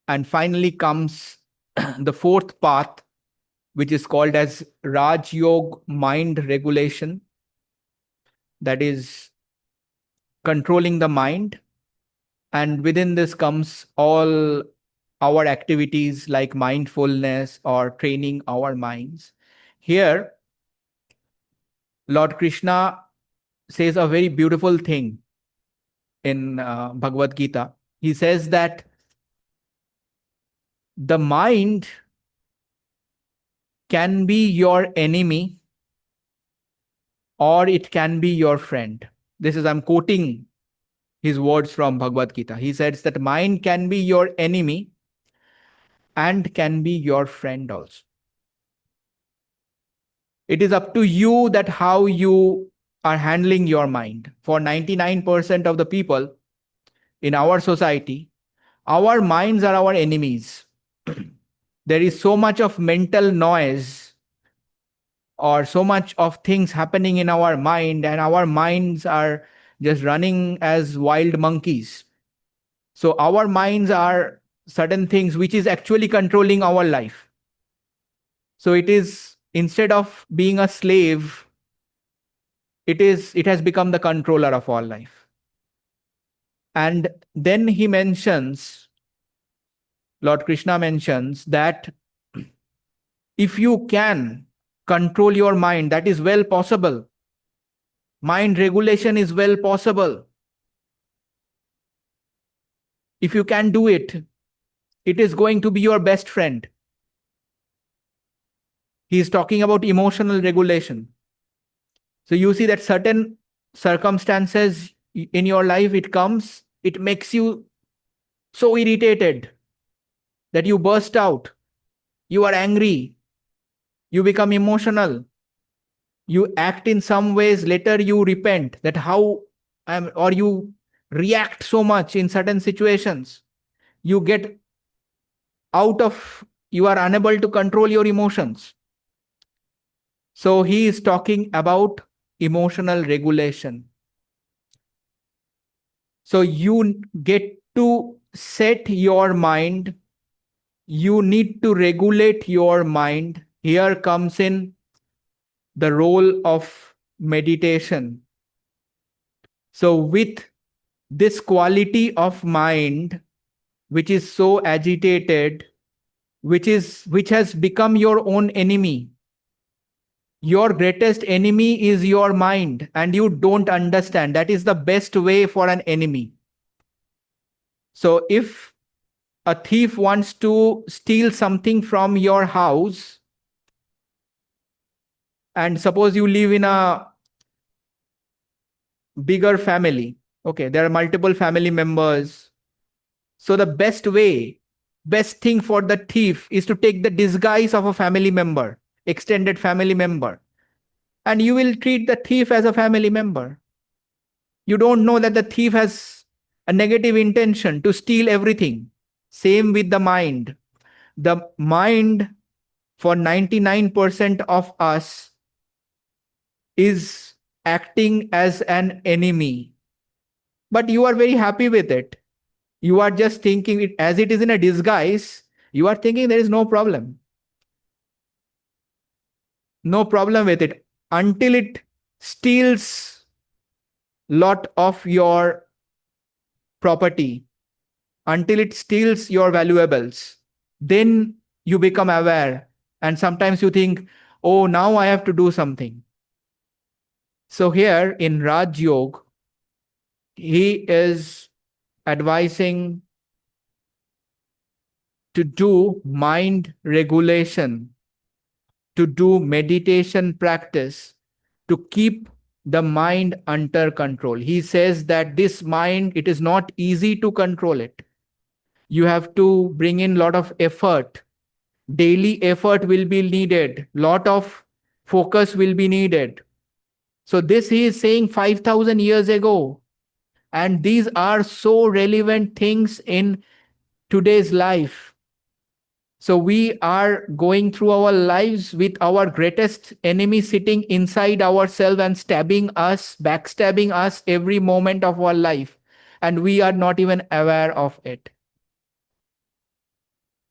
And finally comes the fourth path, which is called as Raj Yoga mind regulation. That is controlling the mind. And within this comes all our activities like mindfulness or training our minds. Here, Lord Krishna says a very beautiful thing in Bhagwat Gita. He says that the mind can be your enemy or it can be your friend. This is, I'm quoting his words from Bhagwat Gita. He says that mind can be your enemy and can be your friend also. It is up to you that how you are handling your mind. For 99% of the people in our society, our minds are our enemies. There is so much of mental noise or so much of things happening in our mind, and our minds are just running as wild monkeys. So our minds are certain things which is actually controlling our life. So it is, instead of being a slave, it has become the controller of our life. And then he mentions, Lord Krishna mentions that if you can control your mind, that is well possible. Mind regulation is well possible. If you can do it, it is going to be your best friend. He is talking about emotional regulation. So you see that certain circumstances in your life, it makes you so irritated that you burst out. You are angry. You become emotional. You act in some ways, later you repent that how or you react so much in certain situations. You get you are unable to control your emotions. So he is talking about emotional regulation. So you get to set your mind. You need to regulate your mind. Here comes in the role of meditation. So with this quality of mind, which is so agitated, which has become your own enemy. Your greatest enemy is your mind, and you don't understand. That is the best way for an enemy. So if a thief wants to steal something from your house, and suppose you live in a bigger family, okay, there are multiple family members. So the best thing for the thief is to take the disguise of a family member, extended family member, and you will treat the thief as a family member. You don't know that the thief has a negative intention to steal everything. Same with the mind. The mind, for 99% of us, is acting as an enemy. But you are very happy with it. You are just thinking it as it is in a disguise. You are thinking there is no problem. No problem with it until it steals lot of your property, until it steals your valuables. Then you become aware. And sometimes you think, oh, now I have to do something. So here in Raj Yoga, he is advising to do mind regulation, to do meditation practice, to keep the mind under control. He says that this mind, it is not easy to control it. You have to bring in a lot of effort. Daily effort will be needed. Lot of focus will be needed. So this he is saying 5,000 years ago. And these are so relevant things in today's life. So we are going through our lives with our greatest enemy sitting inside ourselves and stabbing us, backstabbing us every moment of our life. And we are not even aware of it.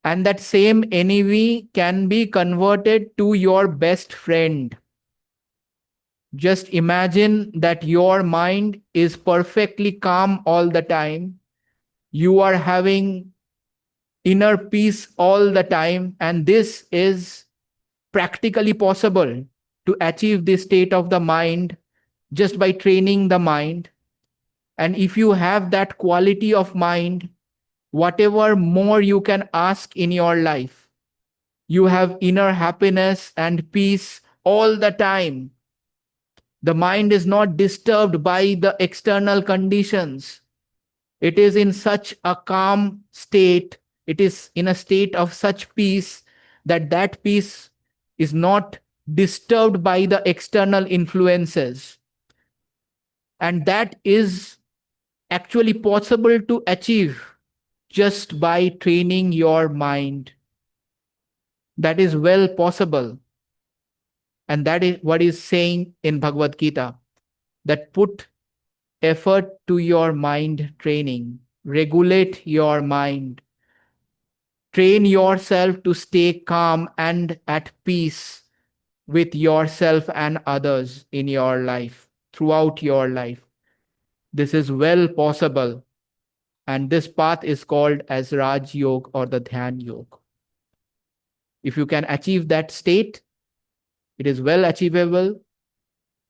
And that same enemy can be converted to your best friend. Just imagine that your mind is perfectly calm all the time. You are having inner peace all the time. And this is practically possible to achieve this state of the mind just by training the mind. And if you have that quality of mind, whatever more you can ask in your life, you have inner happiness and peace all the time. The mind is not disturbed by the external conditions. It is in such a calm state. It is in a state of such peace that peace is not disturbed by the external influences. And that is actually possible to achieve just by training your mind. That is well possible. And that is what is saying in Bhagwat Gita, that put effort to your mind training, regulate your mind, train yourself to stay calm and at peace with yourself and others in your life, throughout your life. This is well possible. And this path is called as Raj Yoga or the Dhyan Yoga. If you can achieve that state, it is well achievable.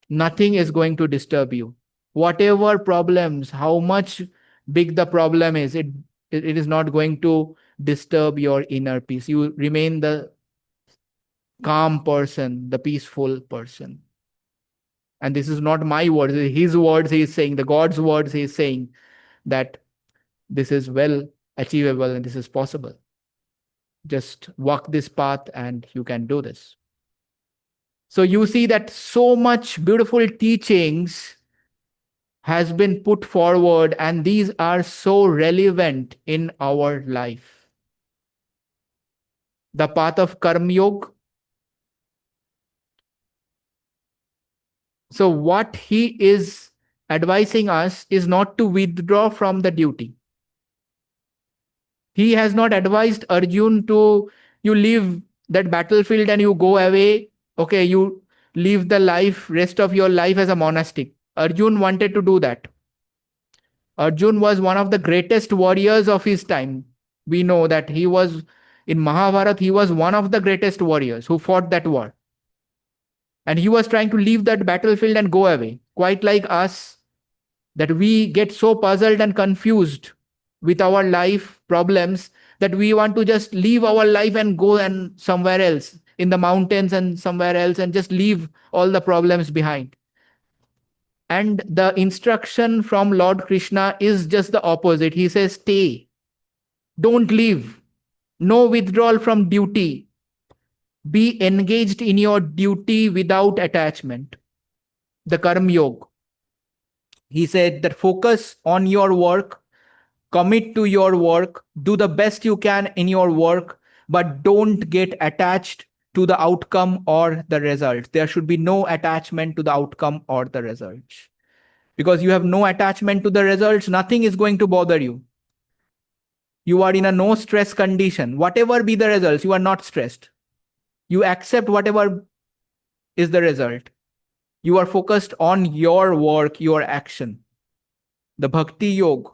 Nothing is going to disturb you. Whatever problems, how much big the problem is, it is not going to disturb your inner peace. You remain the calm person, the peaceful person. And this is not my words, his words he is saying, the God's words he is saying that this is well achievable and this is possible. Just walk this path and you can do this. So you see that so much beautiful teachings has been put forward, and these are so relevant in our life. The path of Karma Yoga. So what he is advising us is not to withdraw from the duty. He has not advised Arjun to, you leave that battlefield and you go away. Okay, you live the life, rest of your life as a monastic. Arjun wanted to do that. Arjun was one of the greatest warriors of his time. We know that he was in Mahabharata, he was one of the greatest warriors who fought that war. And he was trying to leave that battlefield and go away, quite like us, that we get so puzzled and confused with our life problems that we want to just leave our life and go and somewhere else in the mountains and somewhere else and just leave all the problems behind. And the instruction from Lord Krishna is just the opposite. He says, stay, don't leave, no withdrawal from duty, be engaged in your duty without attachment. The Karma Yoga. He said that focus on your work, commit to your work, do the best you can in your work, but don't get attached to the outcome or the result. There should be no attachment to the outcome or the results. Because you have no attachment to the results, nothing is going to bother you. You are in a no stress condition. Whatever be the results, you are not stressed. You accept whatever is the result. You are focused on your work, your action. The Bhakti Yoga,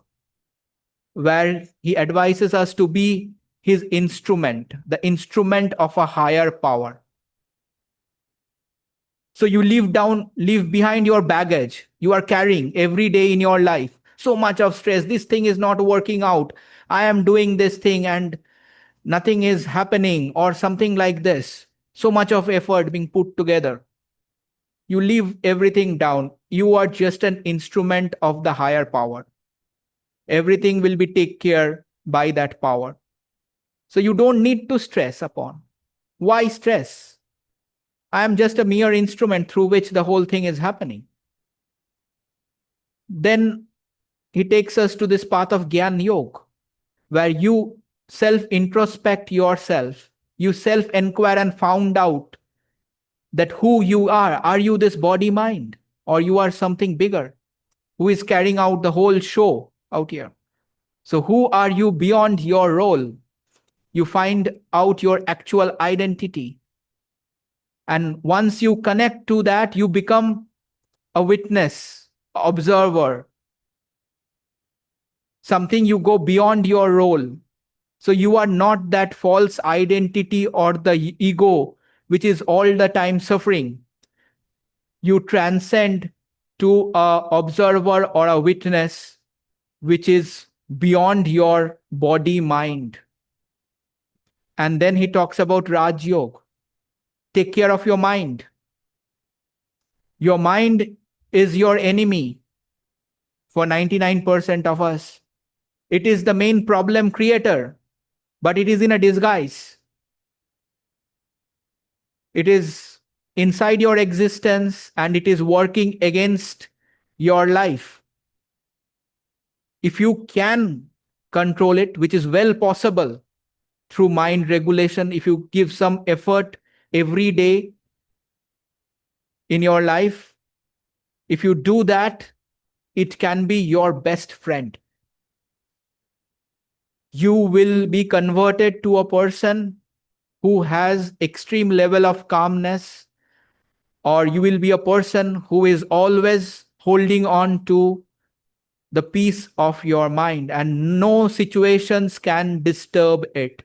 where he advises us to be his instrument, the instrument of a higher power. So you leave behind your baggage you are carrying every day in your life. So much of stress. This thing is not working out. I am doing this thing and nothing is happening, or something like this. So much of effort being put together. You leave everything down. You are just an instrument of the higher power. Everything will be taken care by that power. So you don't need to stress upon. Why stress? I am just a mere instrument through which the whole thing is happening. Then he takes us to this path of Gyan Yoga, where you self-introspect yourself. You self-inquire and found out that who you are. Are you this body-mind? Or you are something bigger who is carrying out the whole show out here? So who are you beyond your role? You find out your actual identity. And once you connect to that, you become a witness, observer, something. You go beyond your role. So you are not that false identity or the ego which is all the time suffering. You transcend to a observer or a witness which is beyond your body mind. And then he talks about Raj Yoga. Take care of your mind. Your mind is your enemy for 99% of us. It is the main problem creator, but it is in a disguise. It is inside your existence and it is working against your life. If you can control it, which is well possible through mind regulation, if you give some effort every day in your life, if you do that, it can be your best friend. You will be converted to a person who has extreme level of calmness, or you will be a person who is always holding on to the peace of your mind and no situations can disturb it.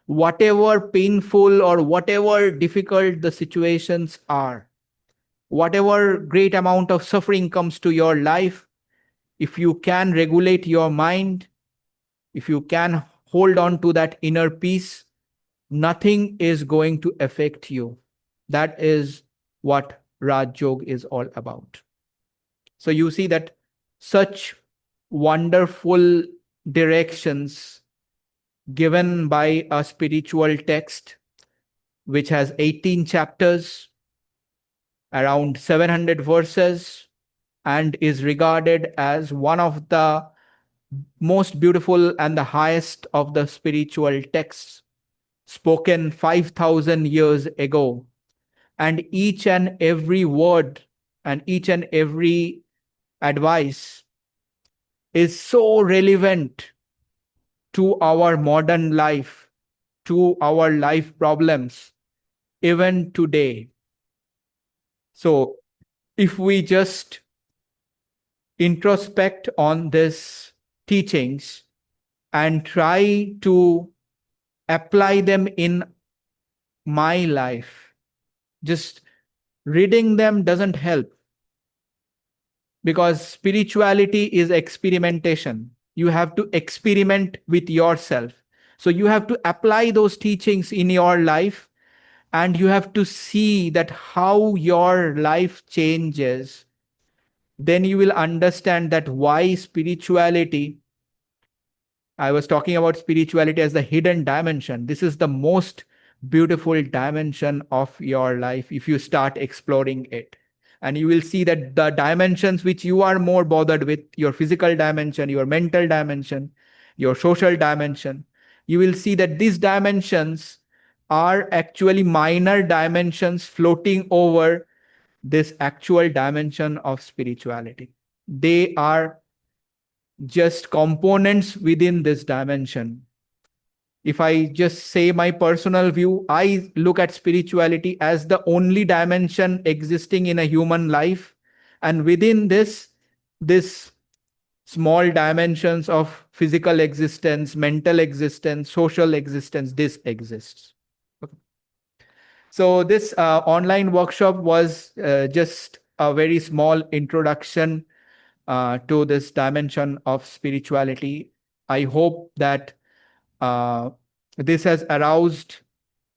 Whatever painful or whatever difficult the situations are, whatever great amount of suffering comes to your life, if you can regulate your mind, if you can hold on to that inner peace, nothing is going to affect you. That is what Raj Yoga is all about. So you see that such wonderful directions given by a spiritual text which has 18 chapters, around 700 verses, and is regarded as one of the most beautiful and the highest of the spiritual texts spoken 5,000 years ago. And each and every word and each and every advice is so relevant to our modern life, to our life problems, even today. So if we just introspect on these teachings and try to apply them in my life. Just reading them doesn't help, because spirituality is experimentation. You have to experiment with yourself. So you have to apply those teachings in your life, and you have to see that how your life changes. Then you will understand that why spirituality, I was talking about spirituality as the hidden dimension. This is the most beautiful dimension of your life if you start exploring it. And you will see that the dimensions which you are more bothered with, your physical dimension, your mental dimension, your social dimension, you will see that these dimensions are actually minor dimensions floating over this actual dimension of spirituality. They are just components within this dimension. If I just say my personal view, I look at spirituality as the only dimension existing in a human life. And within this small dimensions of physical existence, mental existence, social existence, this exists. Okay. So this online workshop was just a very small introduction to this dimension of spirituality. I hope that uh, this has aroused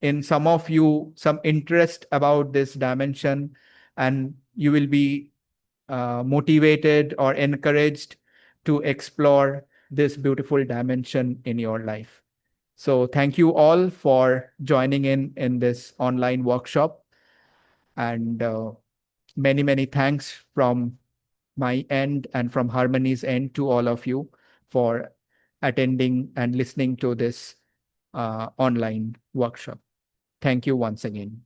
in some of you some interest about this dimension, and you will be motivated or encouraged to explore this beautiful dimension in your life. So thank you all for joining in this online workshop, and many thanks from my end and from Harmony's end to all of you for attending and listening to this online workshop. Thank you once again.